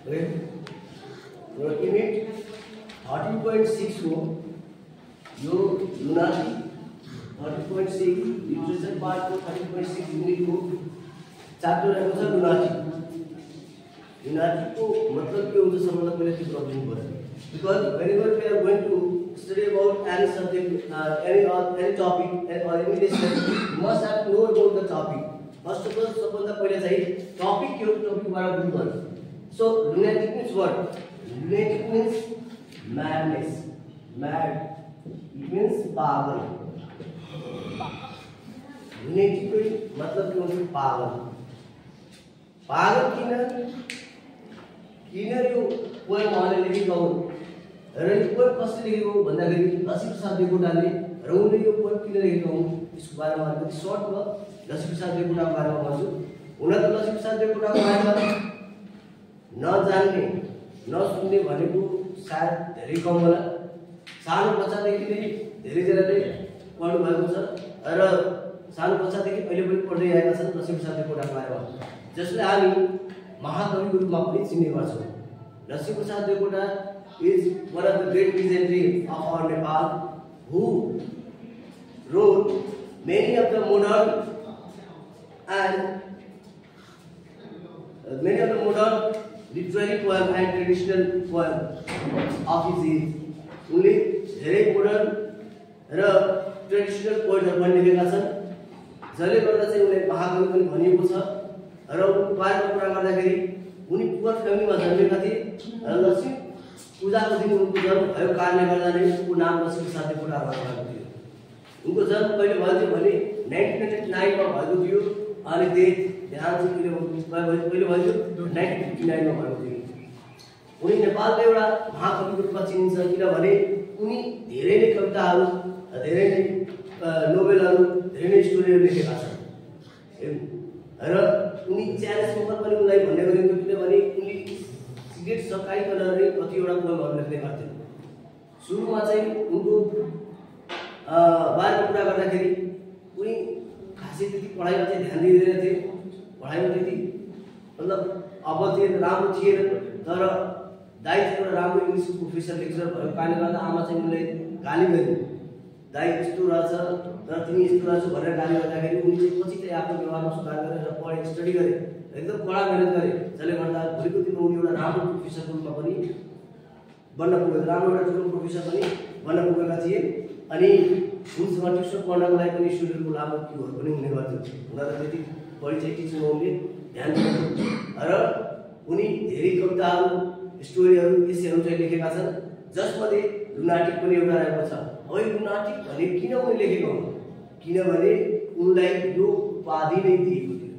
Okay unit 13.6 हो यो लुनाटी 13.6 literature पार्टको 13.6 युनिटको chapter रहेको छ लुनाटी। लुनाटीको मतलब के हुन्छ सबभन्दा पहिले त्यो बुझ्नु पर्छ because whenever we are going to study about any subject any topic or any lesson you must have know about the topic. First of all सबभन्दा पहिले चाहिँ टपिक के हो टपिकबाट बुझ्नु पर्छ। So lunatic means what? Lunatic means madness. Mad it means पागल। lunatic को मतलब के हुन्छ पागल। पागल किन यो पोएम उहाँले लेखेको हुन् र यो पोएम कसले लेखेको भन्दाखेरि लक्ष्मीप्रसाद देवकोटाले र उनले यो पोएम किन लेखेको हुन् यसको बारेमा अलिकति सर्टमा लक्ष्मीप्रसाद देवकोटाको बारेमा भन्छु। हुन त लक्ष्मीप्रसाद देवकोटाको बारेमा नजान्ने नसुन्ने भनेको सायद धेरै कम होला। सानो बच्चादेखि नै धेरैजनाले पढ्नु भएको छ र सानो बच्चादेखि अहिले पनि पढ्दै आएका छन् लक्ष्मीप्रसाद देवकोटाको बारेमा, जसलाई हामी महाकविको रूपमा पनि चिन्ने गर्छौँ। Laxmiprasad Devkota is one of the great visionaries of our Nepal who wrote many of the modern literary poem and traditional poem of his age. उनले धेरै मोडर्न र ट्रेडिसनल पोएटहरु पनि लेखेका छन्, जसले गर्दा चाहिँ उनले महाकवि पनि भनिएको छ। र उनको बारेमा कुरा गर्दाखेरि उनी पुवर फ्यामिलीमा जन्मेका थिए र लक्ष्मी पूजाको दिन उनको जन्म भएको कारणले गर्दा नै उनको नाम लक्ष्मीप्रसाद देवकोटा राखेको थियो। उनको जन्म कहिले भयो थियो भने 1999 मा भएको थियो अनि ध्यान चाहिँ कहिले भयो थियो 1959 मा भएको थियो। उनी नेपालको एउटा महाकविको रूपमा चिनिन्छ किनभने उनी धेरै नै कविताहरू, धेरै नै नोभेलहरू, धेरै नै स्टोरीहरू लेखेका छन् र उनी च्यालेन्ज स्मोकर पनि उनलाई भन्ने गरिन्थ्यो किनभने उनले सिगरेट सकाइकन नै कतिवटा पोएमहरू लेख्ने गर्थे। सुरुमा चाहिँ उनको बारेमा कुरा गर्दाखेरि उनी खासै त्यति पढाइमा चाहिँ ध्यान दिँदैन थिए, पढाइमा त्यति मतलब अब चाहिँ राम्रो थिएन। तर दाइ चाहिँ एउटा राम्रो इङ्ग्लिसको प्रोफेसर लेक्चरर भएको कारणले गर्दा आमा चाहिँ उनलाई गाली गरे, दाइ यस्तो रहेछ तर तिमी यस्तो रहेछौ भनेर गाली गर्दाखेरि उनी चाहिँ पछि चाहिँ आफ्नो व्यवहारमा सुधार गरेर पढे, स्टडी गरे, एकदम कडा मेहनत गरे, जसले गर्दा भोलिको दिनमा उनी एउटा राम्रो प्रोफेसरको रूपमा पनि बन्न पुगेका, राम्रो एउटा ठुलो प्रोफेसर पनि बन्न पुगेका थिए। अनि उनसँग ट्युसन पढ्नको लागि पनि स्टुडेन्टको लामो क्युहरू पनि हुने गर्थ्यो। हुन त त्यति बढी चाहिँ टिचिङमा उनले ध्यान दिन्थ्यो र उनी धेरै कविताहरू, स्टोरीहरू, एसेहरू चाहिँ लेखेका छन्, जसमध्ये लुनाटिक पनि एउटा रहेको छ। अब यो लुनाटिक भने किन उनले लेखेको हो? किनभने उनलाई यो उपाधि नै दिएको थियो,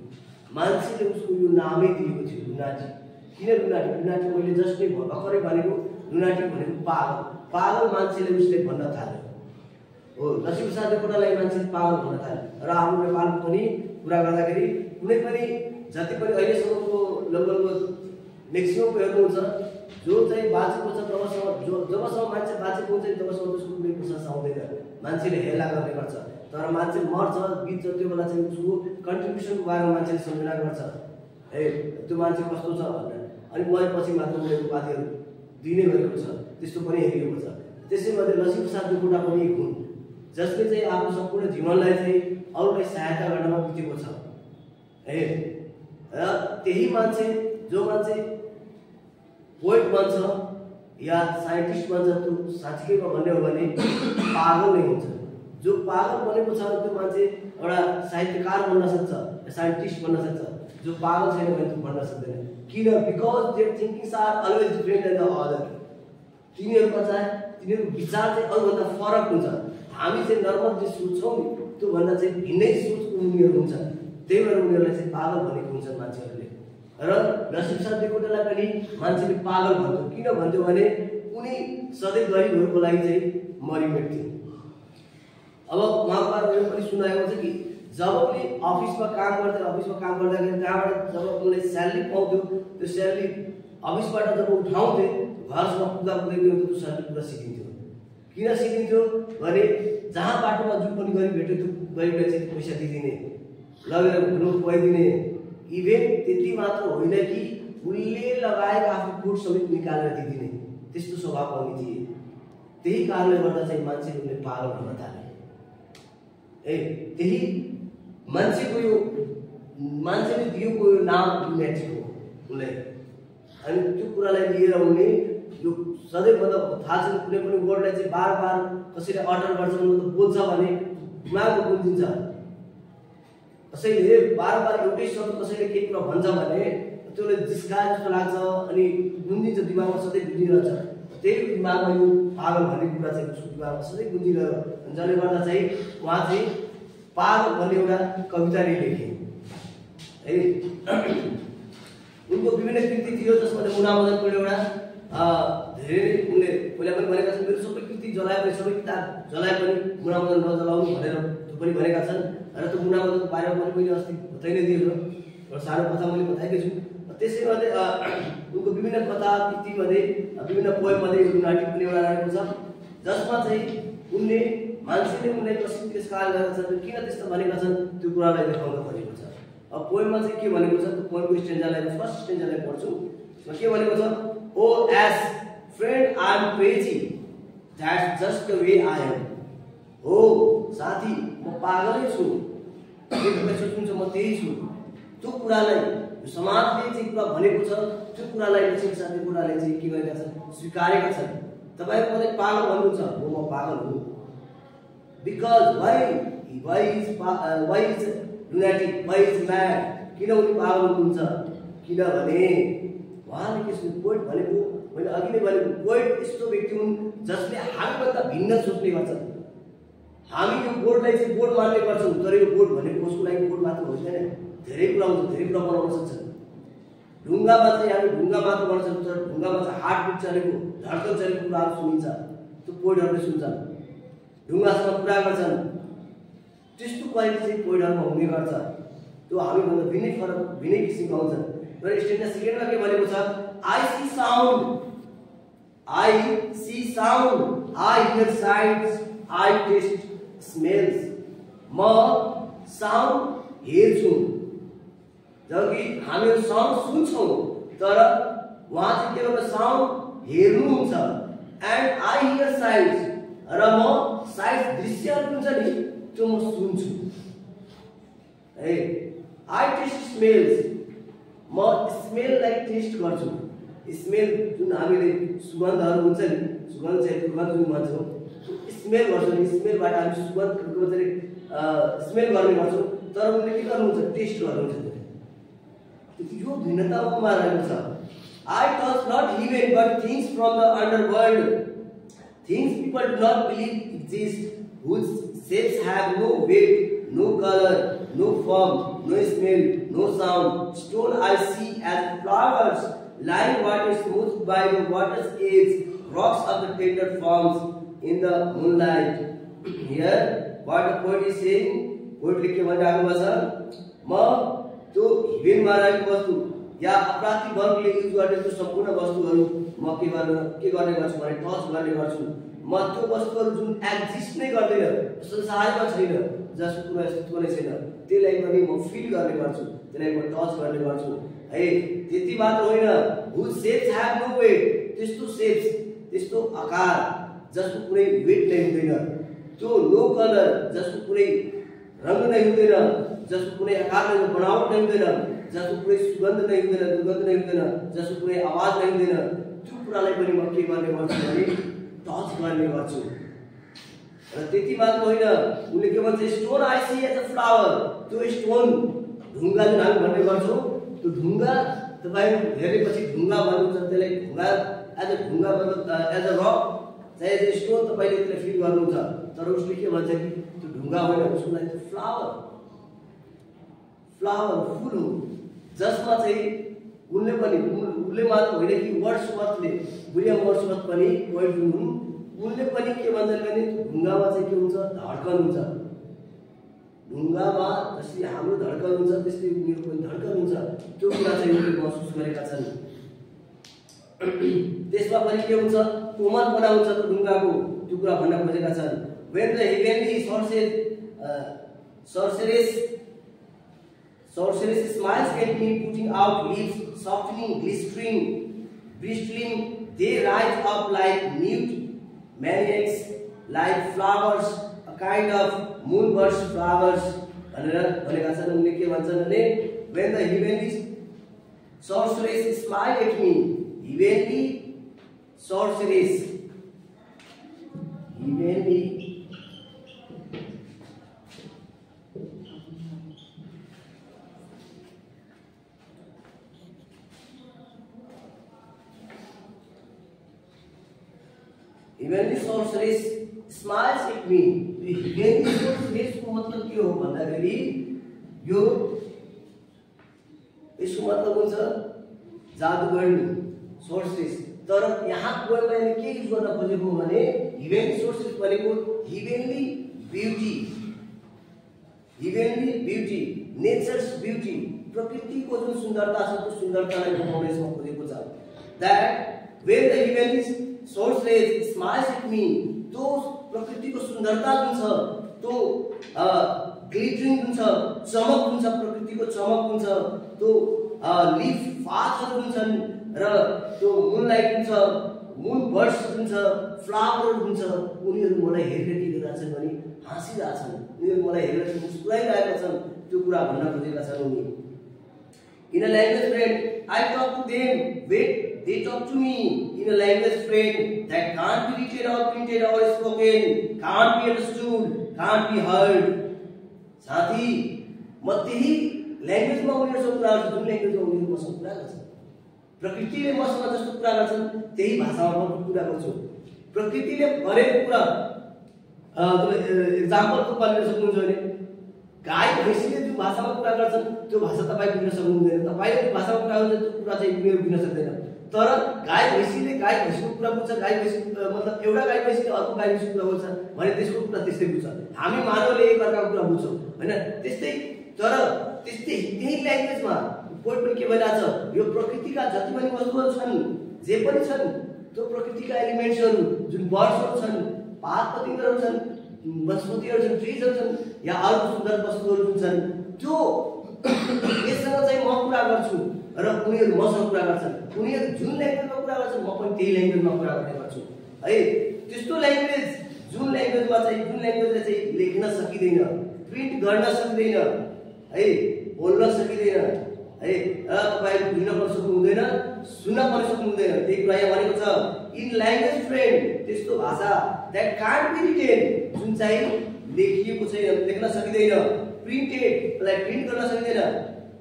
मान्छेले उसको यो नामै दिएको थियो लुनाटिक। किन लुनाटिक? लुनाटिक मैले जस्ट नै भर्खरै भनेको लुनाटिक भनेको पागल, पागल मान्छेले उसले भन्न थाल्यो हो। लक्ष्मीप्रसाद देवकोटालाई मान्छेले पागल भन्न थाल्यो र हाम्रो नेपालको पनि कुरा गर्दाखेरि कुनै पनि जति पनि अहिलेसम्मको लगभग म्याक्सिममको हेर्नुहुन्छ जो चाहिँ बाँचेको छ जबसम्म मान्छे बाँचेको हुन्छ तबसम्म त्यसको कुनै प्रशंसा आउँदैन, मान्छेले हेला गर्ने गर्छ। तर मान्छे मर्छ बित्छ त्यो बेला चाहिँ उसको कन्ट्रिब्युसनको बारेमा मान्छेले सम्झना गर्छ, ए त्यो मान्छे कस्तो छ भनेर, अनि मरेपछि मात्र उनले उपाधिहरू दिने गरेको छ, त्यस्तो पनि हेरिएको छ। त्यसैमध्ये लक्ष्मीप्रसाद देवकोटा पनि एक हुन् जसले चाहिँ आफ्नो सम्पूर्ण जीवनलाई चाहिँ अरूलाई सहायता गर्नमा बितेको छ र त्यही मान्छे जो मान्छे पोएट बन्छ या साइन्टिस्ट बन्छ त्यो साँच्चैमा भन्ने हो भने पागल नै हुन्छ। जो पागल बनेको छ त्यो मान्छे एउटा साहित्यकार बन्न सक्छ, साइन्टिस्ट बन्न सक्छ। जो पागल छैन भने त्यो बन्न सक्दैन। किन? Because their thinkings are always different than the other. तिनीहरूको चाहिँ तिनीहरूको विचार चाहिँ अरूभन्दा फरक हुन्छ। हामी चाहिँ नर्मल जे सोच्छौँ नि त्योभन्दा चाहिँ भिन्नै सोचको उनीहरू हुन्छ, त्यही भएर उनीहरूलाई चाहिँ पागल भनेको हुन्छ मान्छेहरूले। र लक्ष्मीप्रसाद देवकोटालाई पनि मान्छेले पागल भन्थ्यो। किन भन्थ्यो भने उनी सधैँ गरिबहरूको लागि चाहिँ मरिमेट्थे। अब उहाँको बारेमा पनि सुनाएको छ कि जब उनी अफिसमा काम गर्दाखेरि त्यहाँबाट जब उनले स्यालेरी पाउँथ्यो त्यो स्यालेरी अफिसबाट जब उठाउँथे घरसम्म पुग्दा त्यो स्यालेरी पुरा सिकिन्थ्यो। किन सिकिन्थ्यो भने जहाँ बाटोमा जुन पनि गरिब भेट्यो त्यो गरिबलाई चाहिँ पैसा दिइदिने, लगेर घुम्नु खुवाइदिने। इभेन त्यति मात्र होइन कि फुलले लगाएका आफ्नो फुट समेत निकालेर दिदिने त्यस्तो स्वभाव पनि थिए। त्यही कारणले गर्दा चाहिँ मान्छेले उनले पागल भन्न थाले। त्यही मान्छेको यो मान्छेले दिएको यो नाम ल्युनाटिक हो उनलाई। अनि त्यो कुरालाई लिएर उनले यो सधैँ मतलब थाहा छ कुनै पनि वर्डलाई चाहिँ बार बार कसैले अर्डर गर्छ मतलब बोल्छ भने दिमागमा गुन्जिन्छ। कसैले बार बार एउटै शब्द कसैले केही कुरा भन्छ भने त्यसले जिस्काए जस्तो लाग्छ अनि गुन्जिन्छ, दिमागमा सधैँ गुन्जिरहन्छ। त्यही दिमागमा यो पागल भन्ने कुरा चाहिँ उसको दिमागमा सधैँ गुन्जिरह्यो। जसले गर्दा चाहिँ उहाँ चाहिँ पागल भन्ने एउटा कविता नै लेखे है। उनको विभिन्न कृति थियो जसमा मुनामदनको एउटा धेरै उनले पहिला पनि भनेका छन् मेरो सबै कृति जलाए पनि सबै किताब जलाए पनि मुनामदन नजलाउनु भनेर त्यो पनि भनेका छन्। र त्यो मुनामदनको बारेमा पनि मैले अस्ति बताइ नै दिएको एउटा सानो कथा मैले बताएकै छु। त्यसैमध्ये उनको विभिन्न कथा कृतिमध्ये विभिन्न पोएममध्ये यो ल्युनाटिक पनि एउटा रहेको छ जसमा चाहिँ उनले मान्छेले उनलाई कसरी तिरस्कार गरेका छन्, किन त्यस्तो भनेका छन् त्यो कुरालाई देखाउन खोजेको छ। अब पोएममा चाहिँ के भनेको छ त्यो पोएमको स्टेन्जालाई फर्स्ट स्टेन्जालाई पढ्छु। त्यसमा के भनेको छ, oh age friend I am crazy that's just the way I am. हो साथी म पागलै छु, तपाईँ सोच्नुहुन्छ म त्यही छु। त्यो कुरालाई समाजले चाहिँ कुरा भनेको छ त्यो कुरालाई चाहिँ साथी कुराले चाहिँ के गरेका छन्, स्वीकारेका छन्। तपाईहरु मलाई पागल भन्नुहुन्छ, हो म पागल हुँ। Because why is lunatic, why is mad, किन उनी पागल हुनुहुन्छ किनभने उहाँले के पोइट भनेको मैले अघि नै भनेको पोइट यस्तो व्यक्ति हुन् जसले हामीभन्दा भिन्न सोच्ने गर्छन्। हामी यो बोर्डलाई चाहिँ बोर्ड मान्ने गर्छौँ तर यो बोर्ड भनेको उसको लागि बोर्ड मात्र होइन, धेरै कुरा हुन्छ, धेरै कुरा बनाउन सक्छन्। ढुङ्गामा चाहिँ हामी ढुङ्गा मात्र गर्न सक्छौँ तर ढुङ्गामा चाहिँ हार्ट बिट चलेको धड्कन चलेको कुराहरू सुनिन्छ, त्यो पोइटहरूले सुन्छन्, ढुङ्गासँग कुरा गर्छन्। त्यस्तो क्वालिटी चाहिँ पोइटहरूमा हुने गर्छ। त्यो हामीभन्दा भिन्नै फरक भिन्नै किसिमको आउँछ। र स्टेन्जा सेकेन्डमा के भनेको छ, I see sound, I hear sights, I taste smells. म साउन्ड हेर्छु, जबकि हामीहरू साउन्ड सुन्छौँ तर उहाँ चाहिँ के गर्छ साउन्ड हेर्नुहुन्छ। एन्ड आई हियर साइट्स, र म साइट्स दृश्यहरू हुन्छ नि त्यो म सुन्छु है। आई टेस्ट स्मेल्स, म स्मेललाई टेस्ट गर्छु। स्मेल जुन हामीले सुगन्धहरू हुन्छ नि, सुगन्ध चाहिँ दुर्गन्ध जुन भन्छौँ स्मेल गर्छौँ नि, स्मेलबाट हामी सुगन्धको चाहिँ स्मेल गर्ने गर्छौँ तर उनले के गर्नुहुन्छ टेस्ट गर्नुहुन्छ। यो भिन्नता उमा रहेको छ। I touch not even but things from the underworld, things people do not believe exist, whose shapes have no weight, no color, no form, no smell, no sound. Stone I see as flowers lying water smoothed by the water's edge, rocks of the tender forms in the moonlight. Here what the poet is saying, poet लेख्के भनिरहेको छ म त्यो हिवेनमा रहेको वस्तु या अपराधी वर्गले use गरेको सम्पूर्ण वस्तुहरू म के गर्ने गर्छु भने टच गर्ने गर्छु। म त्यो वस्तुहरू जुन एक्जिस्ट नै गर्दैन, संसारमा छैन, जसको कुनै अस्तित्व नै छैन, त्यसलाई पनि म फिल गर्ने गर्छु, त्यसलाई म टच गर्ने गर्छु है। त्यति मात्र होइन, whose shapes have no weight, त्यस्तो शेप्स त्यस्तो आकार जसको कुनै वेट नै हुँदैन, त्यो नो कलर जसको कुनै रङ नै हुँदैन, जसको कुनै आकार नै बनावट नै हुँदैन, जसको कुनै सुगन्ध नै हुँदैन, दुर्गन्ध नै हुँदैन, जसको कुनै आवाज नै हुँदैन, त्यो कुरालाई पनि म के गर्ने गर्छु भने टच गर्ने गर्छु। र त्यति मात्र होइन, उनले के भन्छ stone I see as a flower, त्यो स्टोन ढुङ्गा जुन हामी भन्ने गर्छौँ त्यो ढुङ्गा तपाईहरु हेरेपछि ढुङ्गा भन्नुहुन्छ, त्यसलाई ढुङ्गा एज अ ढुङ्गा मतलब एज अ रक चाहे एज अ स्टोन तपाईले त्यसलाई फिल गर्नुहुन्छ। तर उसले के भन्छ कि त्यो ढुङ्गा होइन, उसको लागि त्यो फ्लावर फुल हो जसमा चाहिँ उनले पनि उनले मात्र होइन कि वर्ड्सवर्थले विलियम वर्ड्सवर्थ पनि पोइट हुन्, उनले पनि के भन्छन् भने ढुङ्गामा चाहिँ के हुन्छ धड्कन हुन्छ। ढुङ्गामा जसरी हाम्रो धड्कन हुन्छ त्यस्तै उनीहरूको पनि धड्कन हुन्छ, त्यो कुरा चाहिँ उनले महसुस गरेका छन्। त्यसमा पनि के हुन्छ कोमल बनाउँछ त्यो ढुङ्गाको, त्यो कुरा भन्न खोजेका छन्। When the heavenly sorceress Sorceress smiles at me, putting out leaves, softening, glistering, bristling. They rise up like mute maniacs, like flowers, a kind of moonburst flowers. When the heavenly sorceress smile at me, heavenly sorceress, heavenly sorceress smiles at me. Heavenly sorceress को मतलब के हो भन्दाखेरि यो यसको मतलब हुन्छ जादुगर्नी sorceress. तर यहाँ कोही मैले के युज गर्न खोजेको भने heavenly sorceress भनेको heavenly beauty, nature's beauty, प्रकृतिको जुन सुन्दरता छ त्यो सुन्दरतालाई देखाउने यसमा खोजेको छ. That when the heavenly sorceress smiles at me, तो प्रकृतिको सुन्दरता जुन छ त्यो ग्लिटरिङ जुन छ, चमक जुन छ, प्रकृतिको चमक जुन छ, त्यो लिफ पातहरु जुन छन् र त्यो मुनलाइट जुन छ, मुन बर्ड्स जुन छ, फ्लावर जुन छ, उनीहरु मलाई हेरेर के गरिरहेछन् भने हाँसिरहेछन्. उनीहरु मलाई हेरेर मुस्कुराइरहेका छन्. त्यो कुरा भन्न खोजेका छन् उनी. In a language friend, I talk to them. Wait, they talk to me in a language friend that can't be written or printed or spoken, can't be understood, can't be heard. साथी म त्यही ल्याङ्ग्वेजमा उनीहरुसँग कुरा गर्छु जुन ल्याङ्ग्वेजमा उनीहरु मसँग कुरा गर्छन्. प्रकृतिले मसँग जस्तो कुरा गर्छन् त्यही भाषामा म कुरा गर्छु. प्रकृतिले भनेको कुरा एक्जाम्पलको रूपमा लिन सक्नुहुन्छ भने गाई भैँसीले जुन भाषामा कुरा गर्छन् त्यो भाषा तपाई बुझ्न सक्नुहुँदैन. तपाईले जुन भाषामा कुरा गर्नुहुन्छ त्यो कुरा चाहिँ उनीहरु बुझ्न सक्दैन. तर गाई भैँसीले गाई भैँसीको कुरा बुझ्छ. गाई भैँसी मतलब एउटा गाई भैँसीले अर्को गाई भैँसीको कुरा बुझ्छ भने त्यसको कुरा त्यस्तै बुझ्छ. हामी मानवले एक अर्काको कुरा बुझ्छौं हैन त्यस्तै. तर त्यस्तै त्यही ल्याङ्ग्वेजमा कोही पनि के भइरहेछ, यो प्रकृतिका जति पनि वस्तुहरु छन्, जे पनि छन्, त्यो प्रकृतिका एलिमेन्ट्सहरु जुन बर्ड्सहरु छन्, पात पतिंगहरु छन्, वनस्पतिहरु छन्, ट्रीजहरु छन् या अरु सुन्दर वस्तुहरु जुन छन्, त्यो यससँग चाहिँ म कुरा गर्छु र उनीहरु मसँग कुरा गर्छन्. उनीहरु जुन ल्याङ्ग्वेजमा कुरा गर्छन् म पनि त्यही ल्याङ्ग्वेजमा कुरा गर्ने गर्छु. है त्यस्तो ल्याङ्ग्वेज जुन ल्याङ्ग्वेजमा चाहिँ जुन ल्याङ्ग्वेजले चाहिँ लेख्न सकिदैन, प्रिन्ट गर्न सकिदैन, है बोल्न सकिदैन, है तपाईहरु बुझ्न पनि सक्नुहुँदैन, सुन्न पनि सक्नुहुँदैन. त्यही कुरा यहाँ भनेको छ इन ल्याङ्ग्वेज फ्रेन्ड, त्यस्तो भाषा that can't be written, जुन चाहिँ लेखिएको छैन, लेख्न सकिदैन, प्रिन्टेड त्यसलाई प्रिन्ट गर्न सकिदैन,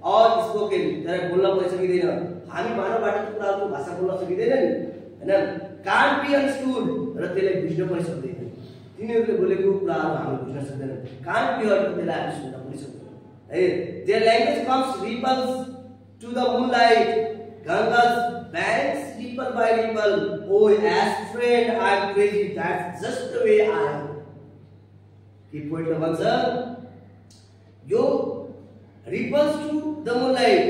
और स्पोकन त्यसलाई बोल्न पनि सकिदैन. हामी मानवबाट त्यो कुराको भाषा बोल्न सकिदैन नि हैन. can't be understood र त्यसलाई बुझ्न पनि सक्दैन. तिनीहरुले बोलेको कुराहरु हामी बुझ्न सक्दैनौं. can't be heard त्यसलाई हामी सुन्न पनि सक्दैनौं. Their language comes ripples to the moonlight, Ganga's banks ripple by ripple. Oh, as friend, I'm crazy. That's just the way I am. Key point number one. Yo ripples to the moonlight.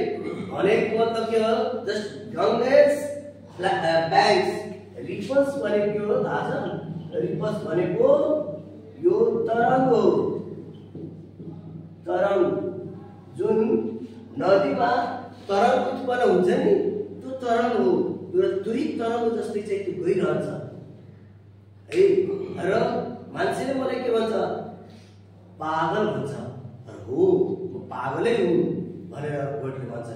अनेक मतलब के हो? Just Ganga's banks. Ripples भने के हो? थाहा छ? Ripples भनेको यो तरंग हो. तरंग जुन नदीमा तरंग उत्पन्न हुन्छ नि त्यो तरंग हो. त्यही तरंग जस्तै चाहिँ त्यो गइरहन्छ है. र मान्छेले मलाई के भन्छ? पागल भन्छ. हो म पागलै हुँ भनेर कोटले भन्छ.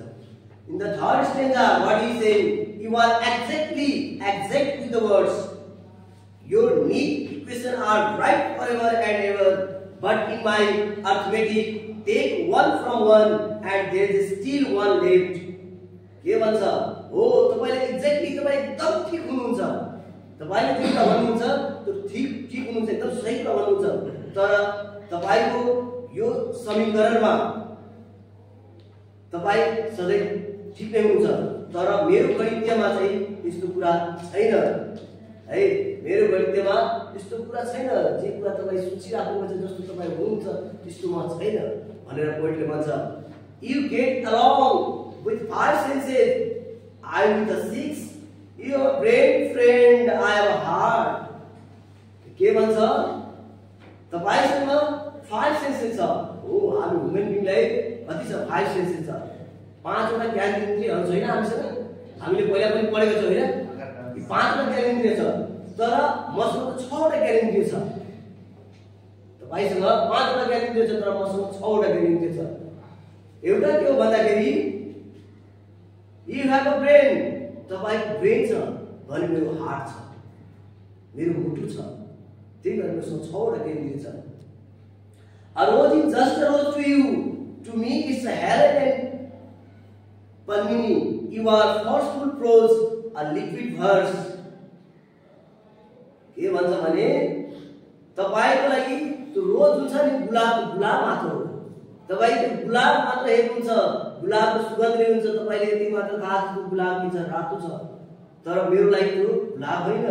In the third stanza what is saying, you are exact with the words. Your neat equation are right forever and ever, but in my arithmetic take one from one and there is still one left. के भन्छ? हो तपाईले exactly तपाई एकदम ठीक हुनुहुन्छ. तपाईले जे कुरा भन्नुहुन्छ त्यो ठीक हुनुहुन्छ, एकदम सही कुरा भन्नुहुन्छ. तर तपाईको यो समीकरणमा तपाई सधैं ठीक नै हुनुहुन्छ. तर मेरो गणितमा चाहिँ यस्तो कुरा छैन है. मेरो गणितमा यस्तो कुरा छैन. जे कुरा तपाई सोचिराख्नुहुन्छ जस्तो तपाई हुनुहुन्छ त्यस्तोमा छैन भनेर पोइन्टले भन्छ. You get along with 5 senses, I with the 6. You are a brain friend, I have a heart. के भन्छ? तपाईसँग 5 सेन्सेस छ. हो हामी ह्युमन बीइङलाई कति छ 5 सेन्सेस छ 5 वटा ज्ञानेन्द्रियहरू छैन हामीसँग हामीले पहिला पनि पढेको छौं हैन यी 5 वटा ज्ञानेन्द्रिय छ तर मसँग 6 वटा ज्ञानेन्द्रिय छ तपाईसँग 5 वटा ज्ञानेन्द्रिय छ तर मसँग 6 वटा ज्ञानेन्द्रिय छ एउटा के हो भन्दाखेरि यु हैव अ ब्रेन तपाईको ब्रेन छ भने मेरो हार्ट छ मेरो मुटु छ त्यही भएर मसँग 6 वटा ज्ञानेन्द्रिय छ A rose is just a rose to you. To me, it's a Helen and Padmini. You are forceful prose, a liquid verse. के भन्छ भने तपाईको लागि त्यो रोज हुन्छ नि गुलाब मात्र हो तपाईको गुलाब मात्र हेर्नुहुन्छ गुलाबको सुगन्धले हुन्छ तपाईले यति मात्र थाहा छ गुलाब के छ रातो छ तर मेरो लागि त्यो गुलाब हैन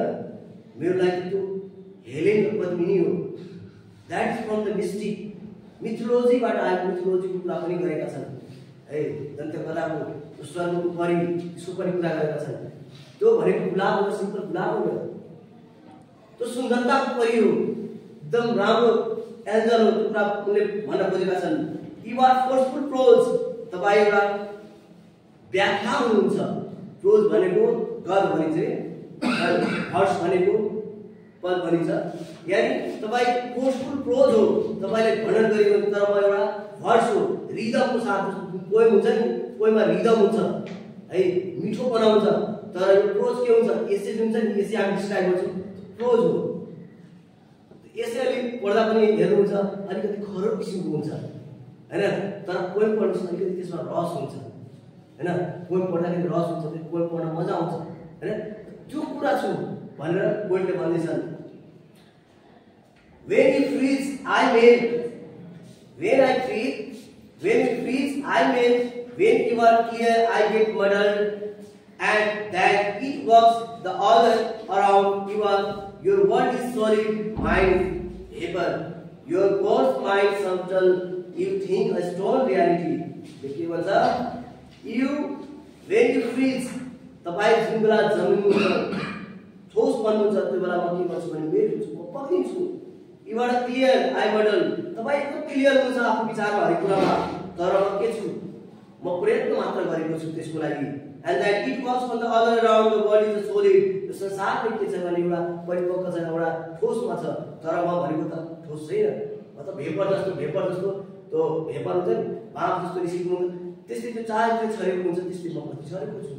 मेरो लागि त्यो हेलेन र पद्मिनी हो That is from the mystic mythology बाट आएको mythology को कुरा पनि गरेका छन् है दन्त कथाको स्वर्गको परी यसको पनि कुरा गरेका छन् त्यो भनेको गुलाब हो सिम्पल गुलाब हो त्यो सुन्दरताको परी हो एकदम राम्रो एन्जल हो कुरा उनले भन्न खोजेका छन् यु आर फोर्सफुल प्रोज तपाई एउटा व्याख्या हुनुहुन्छ प्रोज भनेको गद भनिन्छ हर्ष भनेको पद भनिन्छ यानी तपाई फोर्सफुल प्रोज हो तपाईले भन्न गरेको तर म एउटा भर्स हो रिदमको साथ पोएम हुन्छ नि पोएममा रिदम हुन्छ है मिठो बनाउँछ तर यो प्रोज के हुन्छ एसे जुन छ नि एसे हामी डिस्क्राइब गर्छौं प्रोज हो एसे अलि पढ्दा पनि हेर्नुहुन्छ अलिकति खरो किसिमको हुन्छ हैन तर पोएम पढ्नुस् अलिकति त्यसमा रस हुन्छ हैन पोएम पढ्दाखेरि रस हुन्छ त्यो पोएम पढ्न मजा आउँछ हैन त्यो कुरा छु भनेर पोएटले भन्दैछन् When you freeze, I made. When you freeze, I made. When you are clear, I get muddled. And that it works the other around. Your word is solid, mind paper. Your coarse mind subtle. You think a stone reality. देखिए बच्चा, when you freeze, तपाईं जुन बेला जमिन ठोस बन्नुहुन्छ त्यो बेला म के गर्छु भने मेरो म पक्रिन्छु You are clear, I muddle. तपाई एकदम क्लियर हुन्छ आफ्नो विचारमा हरेक कुरामा तर म के छु म प्रयत्न मात्र गरेको छु त्यसको लागि and that it works from the other around the world is a solid यो संसार के छ भने एउटा परिपक्व छ एउटा ठोसमा छ तर म भनेको त ठोस छैन म त भेपर जस्तो त्यो भेपर हुन्छ नि भाप जस्तो रिसिक्नु त्यसले त्यो चार्जले छरेको हुन्छ त्यसले म पनि छरेको छु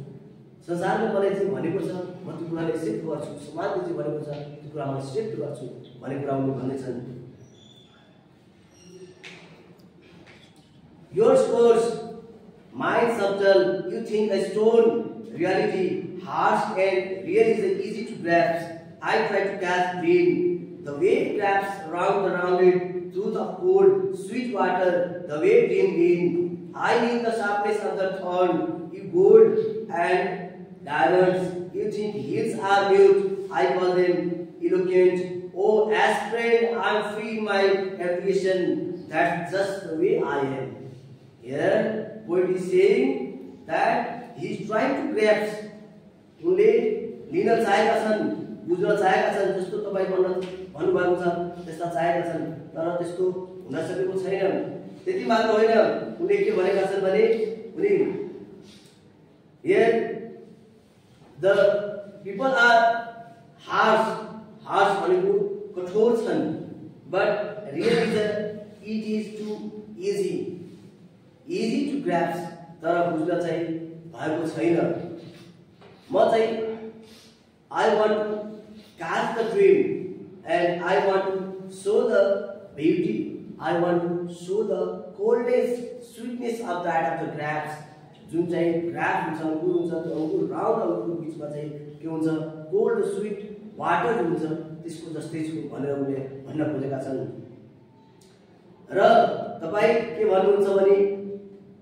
संसारले मलाई चाहिँ भनेको छ म त्यो कुराले एक्सेप्ट गर्छु समाजले चाहिँ भनेको छ त्यो कुरा म एक्सेप्ट गर्छु भन्ने कुरा उनले भन्दैछन् Yours coarse, mind subtle, you think a stone, reality harsh and real is easy to grasp. I try to catch dream, the wave grabs around it, truth of cold, sweet water, the wave dream in. I need the sharpness of the thorn, you gold and diamonds, you think hills are mute, I call them eloquent. Oh, as friend, I am free in my application. That's just the way I am. Here, poet is saying that he is trying to grasp. उनले लिन चाहेका छन्, बुझ्न चाहेका छन् जस्तो तपाई भन्नुभएको छ त्यस्ता चाहेका छन् तर त्यस्तो हुन सकेको छैन त्यति मात्र होइन उनले के भनेका छन् भने उनी here the people are harsh भनेको कठोर छन् but really it is too easy to grasp तर बुझ्न चाहिँ भएको छैन म चाहिँ I want to catch the dream and I want to show the beauty I want to show the coldness sweetness of that of the grapes जुन चाहिँ graph हुन्छ अंगुर हुन्छ त्यो अंगुर राउन्ड अंगुरको बीचमा चाहिँ के हुन्छ कोल्ड स्वीट वाटर हुन्छ त्यसको जस्तै छु भनेर उनले भन्न खोजेका छन् र तपाई के भन्नुहुन्छ भने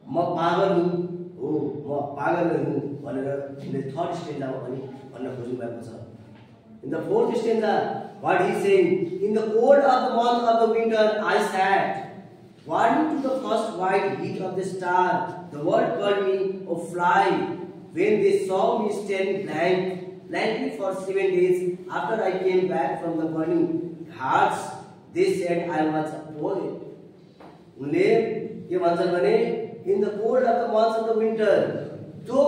म पागल हुँ म पागल हुँ भनेर उनले थर्ड स्टेन्जामा पनि भन्न खोज्नु भएको छ In the fourth stanza what he is saying in the cold of the month of the winter I sat warming to the first white heat of the star the world called me a fly when they saw me stand blankly for 7 days after I came back from the burning hearts they said I was a poet उनले के भन्छन् भने in the cold of the months of the winter. जो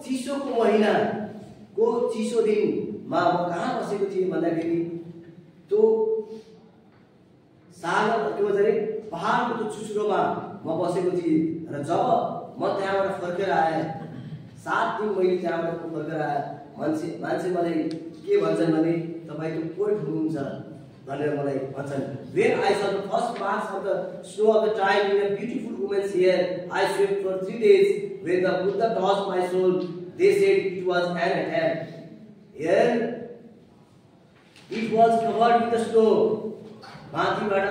चिसोको महिनाको चिसो दिनमा म कहाँ बसेको थिएँ भन्दाखेरि त्यो सागर के भन्छ अरे पहाडको त्यो चुचुरोमा म बसेको थिएँ र जब म त्यहाँबाट फर्केर आएँ 7 दिन मैले त्यहाँबाट फर्केर आएँ मान्छे मलाई के भन्छन् भने तपाईँ त्यो पोइट हुनुहुन्छ भनेर मलाई भन्छन् when I saw the first marks of the snow of the time in a beautiful woman's hair I slept for 3 days when the Buddha touched my soul they said it was an attack here it was covered with the snow माथिबाट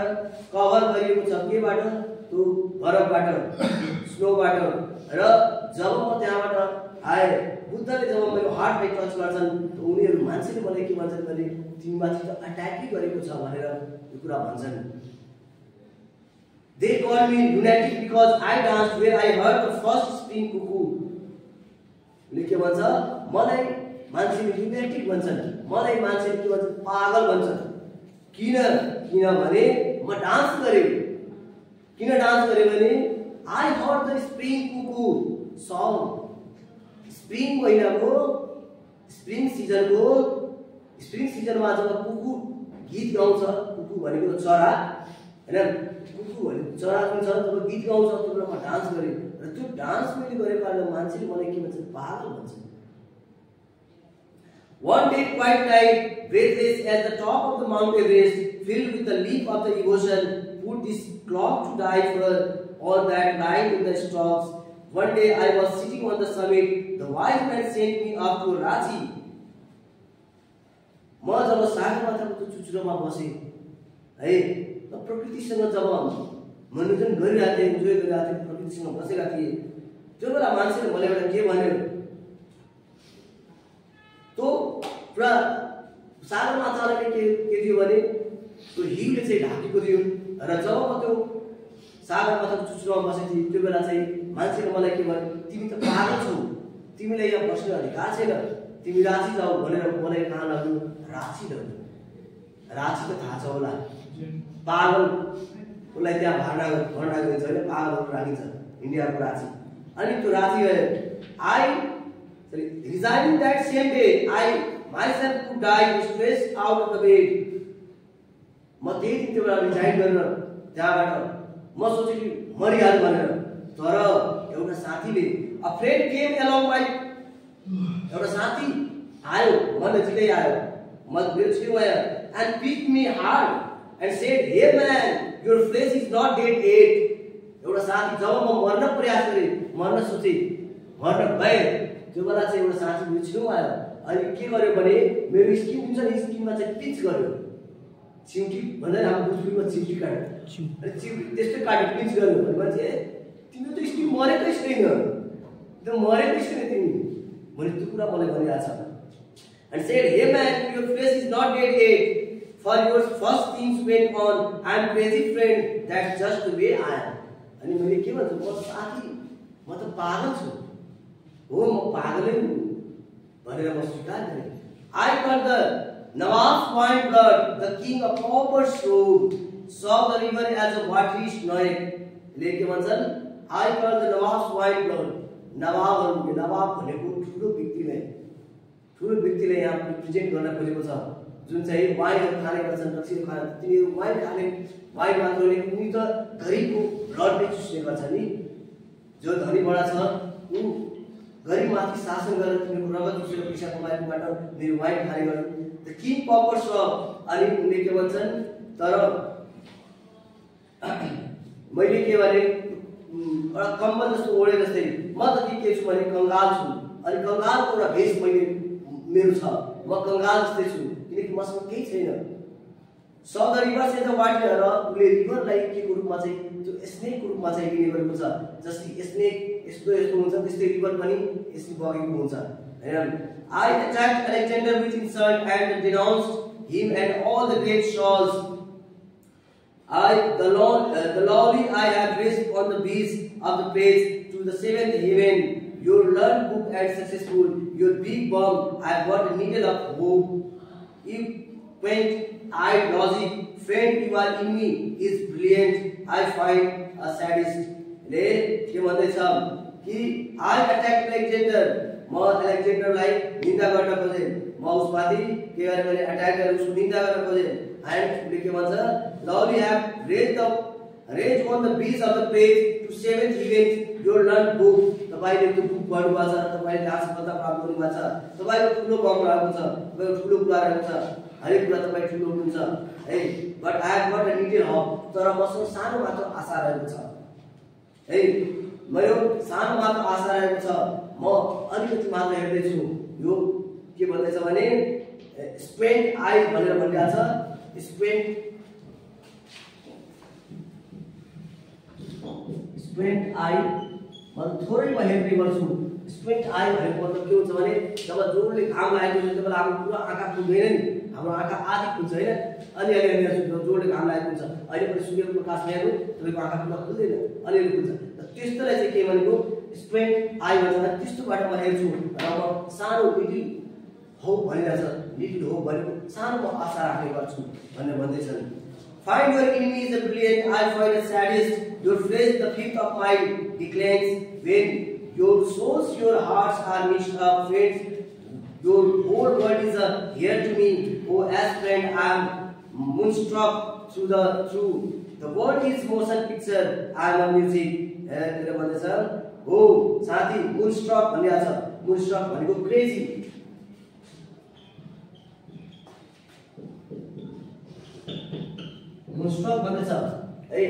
cover गरिएको छ केबाट त्यो बरफबाट स्नोबाट र जब म त्यहाँबाट आए बुद्धले जब मेरो हार्टलाई टच गर्छन् उनीहरू मान्छेले मलाई के भन्छन् भने तिमीमाथि त अट्याकै गरेको छ भनेर यो कुरा भन्छन् They called me lunatic because I danced where I heard the first spring cuckoo. के भन्छ मलाई मान्छेले lunatic भन्छन् मलाई मान्छेले के भन्छन् पागल भन्छन् किनभने म डान्स गरे किन डान्स गरे भने I heard the spring cuckoo song spring महिनाको स्प्रिङ सिजनमा जब कुकु गीत गाउँछ कुकु भनेको चरा हैन कुकु भनेको चरा पनि छ तब गीत गाउँछ त्यो बेलामा डान्स गरे र त्यो डान्स मैले गरेको कारण मान्छेले मलाई के भन्छ पागल भन्छ One day quiet night breathless at the top of the Mount Everest filled with the leap of the emotion put this clock to die for all that light in the stalks. One day I was sitting on the summit. The wise man sent me up to Ranchi. म जब सागरमाथाको चुचुरोमा बसे है त प्रकृतिसँग जब मनोरञ्जन गरिरहेको थिएँ enjoy गरिरहेको थिएँ प्रकृतिसँग बसेका थिए त्यो बेला मान्छेले मलाई एउटा के भन्यो त्यो पुरा सागरमाथाले के थियो भने त्यो हिउँले चाहिँ ढाकेको थियो र जब म त्यो सागरमाथाको चुचुरोमा बसेको थिएँ त्यो बेला चाहिँ मान्छेले मलाई के भन्यो तिमी त पागल छौ तिमीलाई यहाँ बस्ने अधिकार छैन तिमी राँची जाऊ भनेर मलाई कहाँ लाग्यो राँची लाग्यो राँची त थाहा छ होला पागल उसलाई त्यहाँ भर्ना गरिन्छ होइन पागलहरू राखिन्छ इन्डियाको राँची अनि त्यो राँची गयो I resigning that same day I myself could die stressed out of the bed म त्यही दिन त्यो बेला रिजाइन गरेर त्यहाँबाट म सोचे कि मरिहाल्नु भनेर तर एउटा साथीले a friend came along my एउटा साथी आयो म नजिकै आयो म मेरो छेउमा आयो and picked me hard and said hey man your flesh is not dead yet एउटा साथी जब म मर्न प्रयास गरे मर्न सोचे मर्न गए त्यो बेला चाहिँ एउटा साथी मेरो छेउमा आयो अनि के गर्यो भने मेरो स्किन हुन्छ नि स्किनमा चाहिँ पिच गर्यो चिम्टी भन्दा हाम्रो बुझ्नुमा चिम्टी काट्यो अनि चिम्टी त्यस्तै काट्यो पिच गर्यो भनेपछि तिम्रो त स्किन मरेकै छैन त्यो मरेकै छैन तिमी भने त्यो कुरा मलाई भनिरहेछ and said hey man your face is not dead yet for your first things went on I am crazy friend that's just the way I am अनि मैले के भन्छु म साथी म त पागल छु हो म पागलै हुँ भनेर म स्वीकार गरेँ I got the Nawab's wine blood the king of copper's road saw the river as a watery snake ले के भन्छन् I got the Nawab's wine blood नवाब भनेको ठुलो व्यक्तिले यहाँ प्रेजेन्ट गर्न खोजेको छ जुन चाहिँ वाइनहरु खाने गर्छन् रक्सीहरु खाने तिनीहरु वाइन खाने वाइन मात्रले उनी त गरिबको ब्लड नै चुस्ने गर्छ नि जो धनी बडा छ उ गरिब माथि शासन गरेर तिनीहरुको रगत चुसेर पैसा कमाएकोबाट मेरो वाइन खाने गर्छन् द किङ पपर्स अनि उनले के भन्छन् तर मैले के भने एउटा कम्बल जस्तो ओढे जस्तै म त के छु भने कंगाल छु अनि कंगालको एउटा भेष मेरो छ म कंगाल जस्तै छु किनकि मसँग केही छैन सदर रिभर चाहिँ त वाटर र उले रिभरलाई के को रूपमा चाहिँ त्यो स्नेक को रूपमा चाहिँ लिने गरेको छ जस्तै स्नेक यस्तो हुन्छ त्यस्तै रिभर पनि यसले बगेको हुन्छ हैन I attacked Alexander with insult and denounced him and all the great shawls the lowly I have raised on the beach of the praise to the seventh heaven. Your learned book and successful, your big bomb, I have got a needle of hope. If quaint-eyed logic, friend you are in me, is brilliant, I find a sadist. ले के भन्दैछ कि I attack Alexander, म अलेक्जेन्डरलाई निन्दा गर्न खोजे, म उसमाथि के गरे भने अट्याक गरेर उसको निन्दा गर्न खोजे। एन्ड उसले के भन्छ lovely have rays on the beach of the page to 7th event your learn book, तपाईले त्यो बुक पढ्नु भएको छ, तपाईले त्यहाँ सफलता प्राप्त गर्नु भएको छ, तपाईको ठुलो काम रहेको छ, तपाईको ठुलो कुरा रहेको छ, हरेक कुरा तपाई ठुलो हुनुहुन्छ है। But I have got a little hope, तर मसँग सानो मात्र आशा रहेको छ है, मेरो सानो मात्र आशा रहेको छ, म अलिकति मात्र हेर्दै छु। यो के भन्दैछ भने स्पेन्ड आई भनेर भनिरहेको छ, स्पेन्ड आई मतलब थोरै म हेर्ने गर्छु। स्पेन्ड आई भनेको मतलब के हुन्छ भने जब जोडले घाम लागेको हुन्छ त्यसबेला हाम्रो पुरा आँखा खुल्दैन नि, हाम्रो आँखा आदि खुल्छ हैन, अलिअलि जोडले घाम लागेको हुन्छ। अहिले पनि सूर्यको प्रकाशमा हेर्नु तपाईको आँखा पुरा खुल्दैन, अलिअलि खुल्छ। त्यस्तोलाई चाहिँ के भनेको स्पेन्ड आई भन्छ। त्यस्तोबाट म हेर्छु र म सानो लिटिल होप भनिरहेछ, लिटिल होप भनेको सानो म आशा राख्ने गर्छु भनेर भन्दैछन्। Find your enemy is a brilliant, I find the saddest, your flesh the fifth of my declines, when your souls, your hearts are mixed up, friends, your whole world is a here to me, oh as friend I am moonstruck through the world is motion picture, I am a music, तेरे भन्दैछ हो साथी moonstruck भनिरहेछ। moonstruck भनेको crazy, मोनस्ट्रक भन्दैछ है।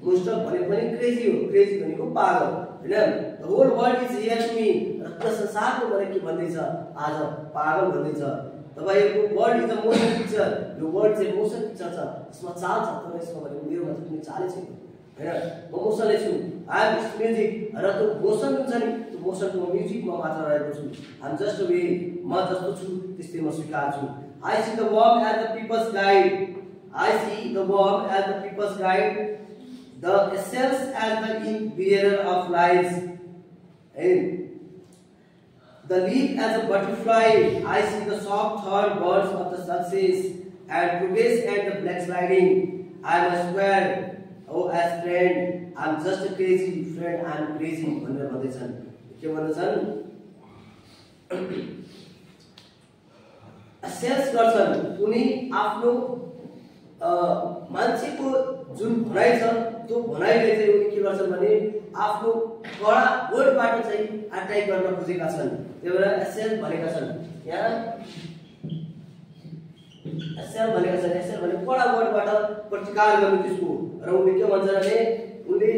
मोनस्ट्रक भनेको पनि crazy हो, crazy भनेको पागल हैन। The whole world is here to me, र संसारको मलाई के भन्दैछ आज पागल भन्दैछ। तपाईको world is a motion picture, यो वर्ल्ड चाहिँ मोशन पिक्चर छ, यसमा चाल छ, तर यसमा भनेको मेरो मात्र कुनै चालै छैन हैन। म मोसनले छु, आई एम जस्ट म्युजिक, र त्यो मोसन हुन्छ नि त्यो मोसनको म्युजिकमा मात्र रहेको छु। आई एम जस्ट वे, म जस्तो छु त्यस्तै म स्वीकार छु। I see the worm as the people's guide, I see the worm as the people's guide, the cells as the bearer of lies, and the leaf as a butterfly. I see the soft thought birds of the success and progress and the black sliding. I am a square, oh as friend, I am just a crazy friend, I am crazy. भनेर भन्दैछन्। के भन्दछन् sales गर्छन् उनी आफ्नो मान्छेको जुन भनाइ छ त्यो भनाइले चाहिँ उनी के गर्छन् भने आफ्नो कडा वर्डबाट चाहिँ अट्याक गर्न खोजेका छन्। त्यही भएर एसएल भनेका छन्, यहाँ एसएल भनेका छन्, एसएल भने कडा वर्डबाट प्रतिकार गर्नु त्यसको। र उनले के भन्छ भने उनले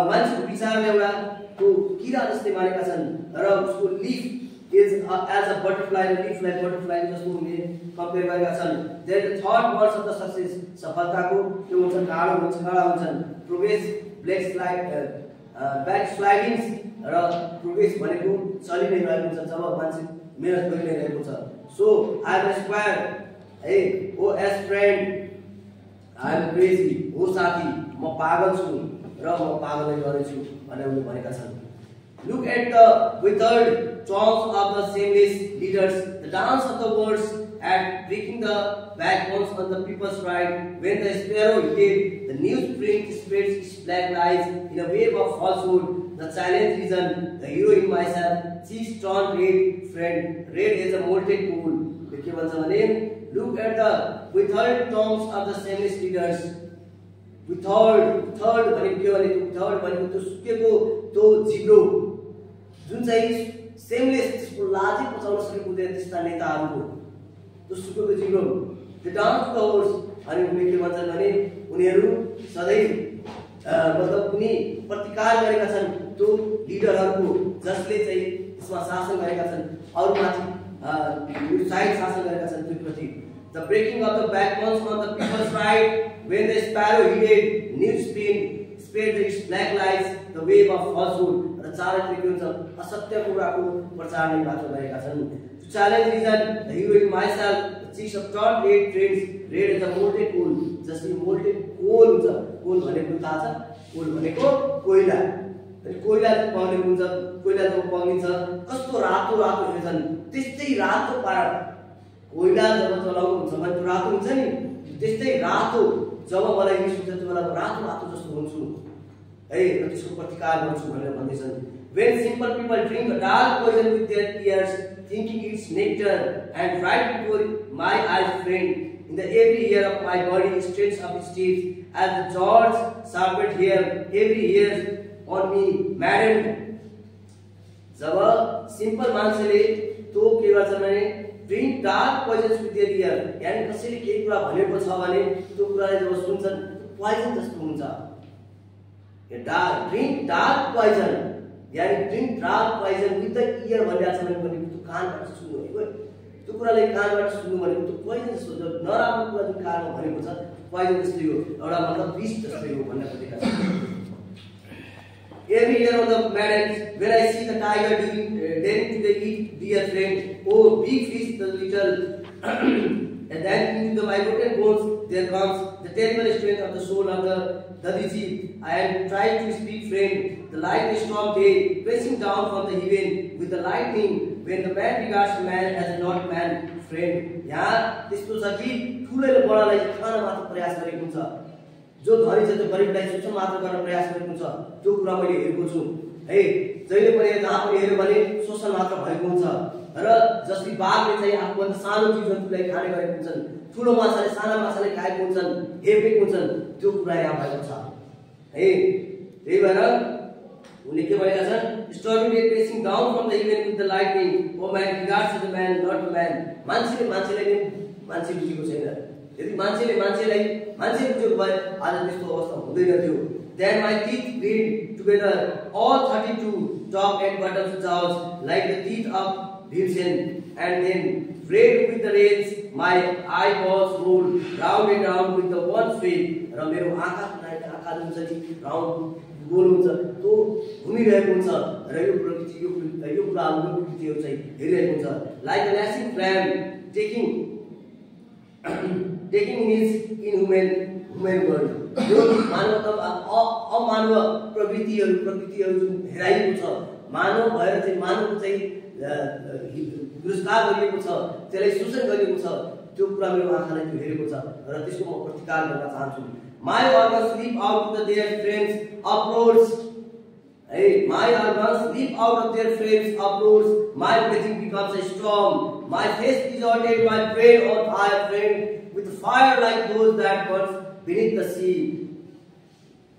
मान्छेको विचारले एउटा त्यो किरा जस्तै मानेका छन्, र उसको leaf is as a butterfly, leaf like butterfly जस्तो उनले कम्पेयर गरेका छन्। there the third words of the success, सफलताको त्यो हुन्छ कालो हुन्छ, काला हुन्छन्। progress black slide back slidings, र progress भनेको चलि नै रहेको हुन्छ जब मान्छे मेहनत गरिरहेको छ। so I am a square, hey oh as friend I am crazy, हो साथी म पागल छु र म पागलै गर्छु भनेर उनले भनेका छन्। Look at the withered tongues of the shameless leaders, the dance of the words at breaking the backbones on the people's right. When the sparrow hit, the newsprint spreads its black lies in a wave of falsehood. The silent reason, the hero in myself, cheeks turned red, friend, red as a molten coal. Look at the withered tongues of the shameless leaders. Withered भनेको त्यो सुकेको त्यो जिब्रो जुन चाहिँ seamless, त्यसको लाजै पचाउन सकेको हुँदैन त्यस्ता नेताहरूको त्यो सुकेको जिब्रो। The dance of the words, अनि उनले के भन्छन् भने उनीहरू सधैँ मतलब उनी प्रतिकार गरेका छन् त्यो लिडरहरूको जसले चाहिँ त्यसमा शासन गरेका छन्, अरूमाथि साइड शासन गरेका छन् त्यो प्रति। The breaking of the backbones on the people's right, when the sparrow heeded newsprint spread its black lies the wave of falsehood, र चारैतिर के हुन्छ असत्य कुराको प्रचार नै मात्र गरेका छन्। to challenge reason, the hero in myself, the cheeks of turned red trends, red as a molten coal, जसले molten coal हुन्छ। coal भनेको थाहा छ, coal भनेको कोइला, अनि कोइला पाउने हुन्छ, कोइला जब पाइन्छ कस्तो रातो रातो हेर्छन्, त्यस्तै रातो पारा कोइला जब चलाउनु हुन्छ भने त्यो रातो हुन्छ नि, त्यस्तै रातो जब मलाई रिस उठ्छ त्यो बेला रातो रातो जस्तो हुन्छु है र त्यसको प्रतिकार गर्छु भनेर भन्दैछन्। When simple people drink a dark poison with their ears, thinking it's nectar, and right before my eyes, friend, in the every hair of my body strains up its teeth, as the George serpent hair, every hair on me maddened. जब simple मान्छेले तो के गर्छ भने drink dark poisons with their ear, यानी कसैले केही कुरा भनेको छ भने त्यो कुरालाई जब सुन्छन् पोइजन जस्तो हुन्छ। ड्रिङ्क डार्क पोइजन यानी drink dark poison with the ear भनिरहेको छ भने त्यो कानबाट सुन्नु भनेको, त्यो कुरालाई कानबाट सुन्नु भनेको त्यो पोइजन जस्तो, जो नराम्रो कुरा जुन कानमा भनेको छ पोइजन जस्तै हो, एउटा मतलब विष जस्तै हो भन्ने खोजेका छन्। Every year on the madness, when I see the tiger daring to eat dear friend, oh big fish the little, and then into my broken bones there comes the terrible strength of the soul of the Dadiji. I am trying to speak friend, the light storm day pressing down from the heaven with the lightning, when the man regards the man as a not man friend. यहाँ त्यस्तो छ कि ठुलोले बडालाई खान मात्र प्रयास गरेको हुन्छ, जो धनी छ त्यो गरिबलाई शोषण मात्र गर्न प्रयास गरेको हुन्छ। त्यो कुरा मैले हेरेको छु है, जहिले पनि जहाँ पनि हेर्यो भने शोषण मात्र भएको हुन्छ र जसले बाघले चाहिँ आफूभन्दा सानो जीव-जन्तुलाई खाने गरेको हुन्छन्, ठुलो माछाले साना माछाले खाएको हुन्छन्, हेपेको हुन्छन्, त्यो कुरा यहाँ भएको छ है। त्यही भएर उनले के भनेका छन्, stormy day pressing down from the heaven with the lightning, oh man regards the man not the man. मान्छेले मान्छेलाई नै मान्छे बुझेको छैन, यदि मान्छेले मान्छेलाई मान्छे बुझेको भए आज त्यस्तो अवस्था हुँदैन थियो। Then my teeth grind together, all 32 top and bottom jaws like the teeth of Bhimsen, and then red with the rains, my eyeballs roll round and round with the one sweep. र मेरो आँखा जुन छ नि round goal हुन्छ, त्यो घुमिरहेको हुन्छ र यो प्रकृति यो कुराहरू यो प्रकृतिहरू चाहिँ हेरिरहेको हुन्छ। Like a lasting flame taking in his inhuman world. यो मानव अमानव प्रकृतिहरू जुन हेराइएको छ, मानव भएर चाहिँ मानव चाहिँ दुष्कार गरिएको छ, त्यसलाई शोषण गरिएको छ, त्यो कुरा मेरो आँखाले त्यो हेरेको छ र त्यसको म प्रतिकार गर्न चाहन्छु। My organs leap out of their frames uproars. Hey, my organs leap out of their frames uproars. My breathing becomes a storm. My face distorted, my brain on fire, friend, with fire like those that burns beneath the sea.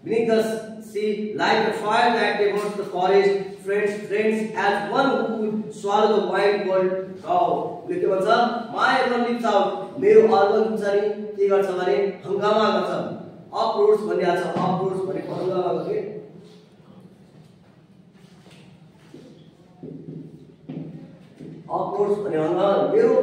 Beneath the sea, like the fire that devours the forest. Friends, as one who would swallow the wide world cow. के भन्छ, my organ leaps out. मेरो organ हुन्छ नि के गर्छ भने हंगामा गर्छ। uproars भन्ने आछ, uproars भनेको हंगामा गर्ने। uproars भन्ने हंगामा मेरो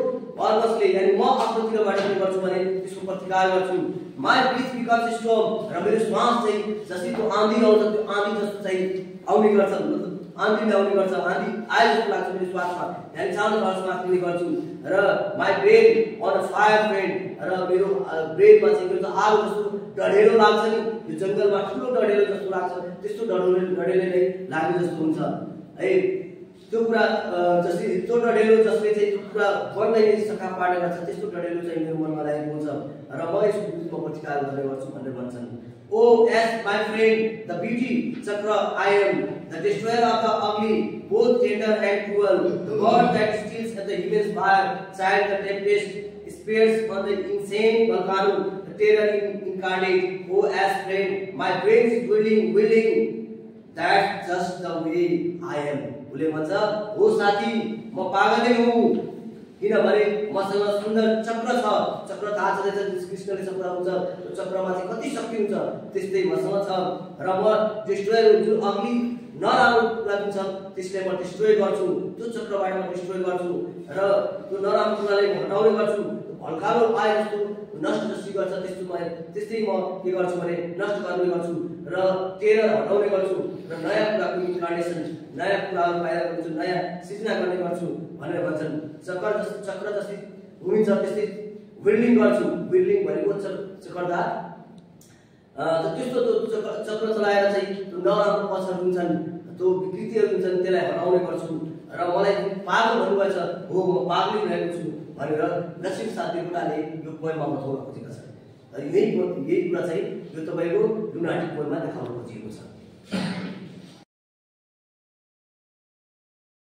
अर्गसले यानी म आफ्नोतिरबाट के गर्छु भने त्यसको प्रतिकार गर्छु। my breath becomes a storm, र मेरो श्वास चाहिँ जसरी त्यो आँधी आउँछ त्यो आँधी जस्तो चाहिँ आउने गर्छ, आँधी आउने गर्छ, आँधी आए जस्तो लाग्छ मेरो श्वासमा, यानी सानो श्वासमा आउने गर्छु। र my brain on a fire friend, र मेरो ब्रेनमा चाहिँ के हुन्छ आगो जस्तो डढेलो लाग्छ नि, यो जंगलमा ठुलो डढेलो जस्तो लाग्छ, त्यस्तो डढेलो नै लाग्ने जस्तो हुन्छ है। त्यो कुरा जसले त्यो डढेलो जसले चाहिँ त्यो कुरा बन्दैन सका पार्ने गर्छ, त्यस्तो डढेलो चाहिँ मेरो मनमा लागेको हुन्छ र म यसको विरुद्धमा प्रतिकार गर्ने गर्छु भनेर भन्छन्। Oh, as my friend, the beauty chakra I am, the destroyer of the ugly, both tender and cruel, the god that steals at the heaven's fire, child the tempest, spares on the insane volcano, the terror incarnate. Oh, as friend, my brain is willing, that's just the way I am. उसले भन्छ, हो साथी म पागलै हुँ, किनभने मसँग सुन्दर चक्र छ, चक्र थाहा छ कृष्णले चक्र हुन्छ, त्यो चक्रमा चाहिँ कति शक्ति हुन्छ त्यस्तै मसँग छ र म डिस्ट्रोयर हुन्छु, अग्ली नराम्रो कुरा जुन छ त्यसलाई म डिस्ट्रोय गर्छु, त्यो चक्रबाट म डिस्ट्रोय गर्छु र त्यो नराम्रो कुरालाई हटाउने गर्छु। भल्कालो आए जस्तो नष्ट जसरी गर्छ त्यस्तै म के गर्छु भने नष्ट गर्ने गर्छु र टेरर हटाउने गर्छु र नयाँ कुराको इन्कार्नेसन, नयाँ कुराहरू बाहिर गर्छु, नयाँ सृजना गर्ने गर्छु भनेर भन्छन्। चक्र जस्तै घुमिन्छ त्यस्तै विल्डिङ गर्छु, विल्डिङ भनेको चक्रदार त्यस्तो चक्र चलाएर चाहिँ त्यो नराम्रो पक्षहरू हुन्छन्, त्यो विकृतिहरू हुन्छन्, त्यसलाई हटाउने गर्छु र मलाई पागल भन्नुभएछ, हो म पागलै रहेको छु भनेर लक्ष्मी साथीहरूले यो पोएममा बताउन खोजेका छन्। यही कुरा चाहिँ यो तपाईको लुनाटिक पोएममा देखाउन खोजिएको छ। छ।